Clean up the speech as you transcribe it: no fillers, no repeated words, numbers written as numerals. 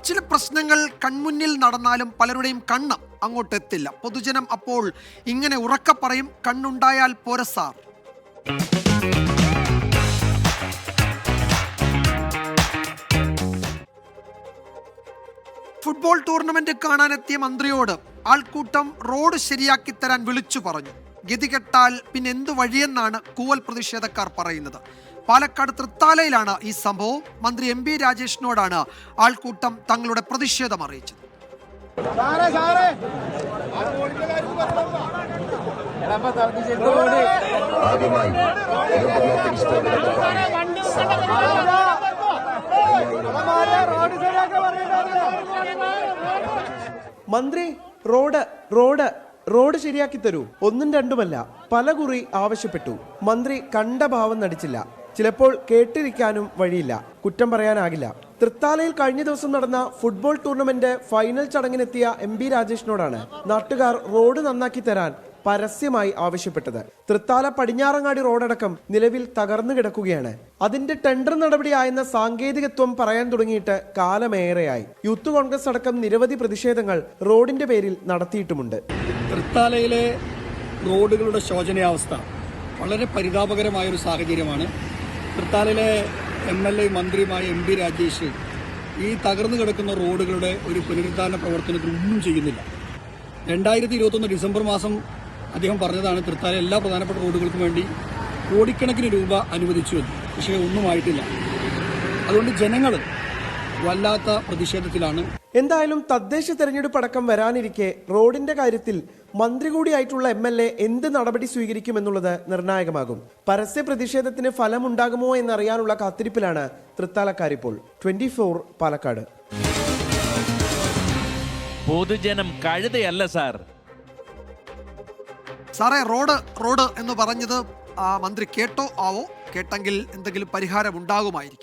ചില പ്രശ്നങ്ങൾ കൺമുന്നിൽ നടന്നാലും പലരുടെയും കണ്ണ് അങ്ങോട്ടെത്തില്ല. പൊതുജനം അപ്പോൾ ഇങ്ങനെ ഉറക്കെ പറയും, കണ്ണുണ്ടായാൽ പോര സാർ. ഫുട്ബോൾ ടൂർണമെന്റ് കാണാനെത്തിയ മന്ത്രിയോട് ആൾക്കൂട്ടം റോഡ് ശരിയാക്കി തരാൻ വിളിച്ചു പറഞ്ഞു. ഗതികെട്ടാൽ പിന്നെ എന്തു വഴിയെന്നാണ് കൂവൽ പ്രതിഷേധക്കാർ പറയുന്നത്. പാലക്കാട് തൃത്താലയിലാണ് ഈ സംഭവം. മന്ത്രി MP രാജേഷിനോടാണ് ആൾക്കൂട്ടം തങ്ങളുടെ പ്രതിഷേധം അറിയിച്ചത്. മന്ത്രി റോഡ് ശരിയാക്കി തരൂ. ഒന്നും രണ്ടുമല്ല, പലകുറി ആവശ്യപ്പെട്ടു. മന്ത്രി കണ്ട ഭാവം നടിച്ചില്ല. ചിലപ്പോൾ കേട്ടിരിക്കാനും വഴിയില്ല. കുറ്റം പറയാനാകില്ല. തൃത്താലയിൽ കഴിഞ്ഞ ദിവസം നടന്ന ഫുട്ബോൾ ടൂർണമെന്റ് ഫൈനൽ ചടങ്ങിനെത്തിയ MP രാജേഷിനോടാണ് നാട്ടുകാർ റോഡ് നന്നാക്കി തരാൻ പരസ്യമായി ആവശ്യപ്പെട്ടത്. തൃത്താല പടിഞ്ഞാറങ്ങാടി റോഡടക്കം നിലവിൽ തകർന്നു കിടക്കുകയാണ്. അതിന്റെ ടെൻഡർ നടപടിയായെന്ന സാങ്കേതികത്വം പറയാൻ തുടങ്ങിയിട്ട് കാലമേറെയായി. യൂത്ത് കോൺഗ്രസ് അടക്കം നിരവധി പ്രതിഷേധങ്ങൾ റോഡിന്റെ പേരിൽ നടത്തിയിട്ടുമുണ്ട്. തൃത്താലയിലെ റോഡുകളുടെ ശോചനീയാവസ്ഥ വളരെ പരിതാപകരമായൊരു സാഹചര്യമാണ്. തൃത്താലയിലെ MLA മന്ത്രിയുമായ MP രാജേഷ് ഈ തകർന്നു കിടക്കുന്ന റോഡുകളുടെ ഒരു പുനരുദ്ധാരണ പ്രവർത്തനത്തിന് ഒന്നും ചെയ്യുന്നില്ല. 2021 ഡിസംബർ മാസം അദ്ദേഹം പറഞ്ഞതാണ് തൃത്താല എല്ലാ പ്രധാനപ്പെട്ട റോഡുകൾക്കും വേണ്ടി കോടിക്കണക്കിന് രൂപ അനുവദിച്ചു എന്ന്. പക്ഷേ ഒന്നും ആയിട്ടില്ല. അതുകൊണ്ട് ജനങ്ങൾ വല്ലാത്ത പ്രതിഷേധത്തിലാണ്. എന്തായാലും തദ്ദേശ തെരഞ്ഞെടുപ്പ് അടക്കം വരാനിരിക്കെ റോഡിന്റെ കാര്യത്തിൽ മന്ത്രി കൂടിയായിട്ടുള്ള MLA എന്ത് നടപടി സ്വീകരിക്കുമെന്നുള്ളത് നിർണായകമാകും. പരസ്യ പ്രതിഷേധത്തിന് ഫലമുണ്ടാകുമോ എന്നറിയാനുള്ള കാത്തിരിപ്പിലാണ് തൃത്താലക്കാരിപ്പോൾ. 24 പാലക്കാട്. പൊതുജനം കഴുതയല്ല സാറേ, റോഡ് എന്ന് പറഞ്ഞത് മന്ത്രി കേട്ടോ ആവോ? കേട്ടെങ്കിൽ എന്തെങ്കിലും പരിഹാരം ഉണ്ടാകുമായിരിക്കും.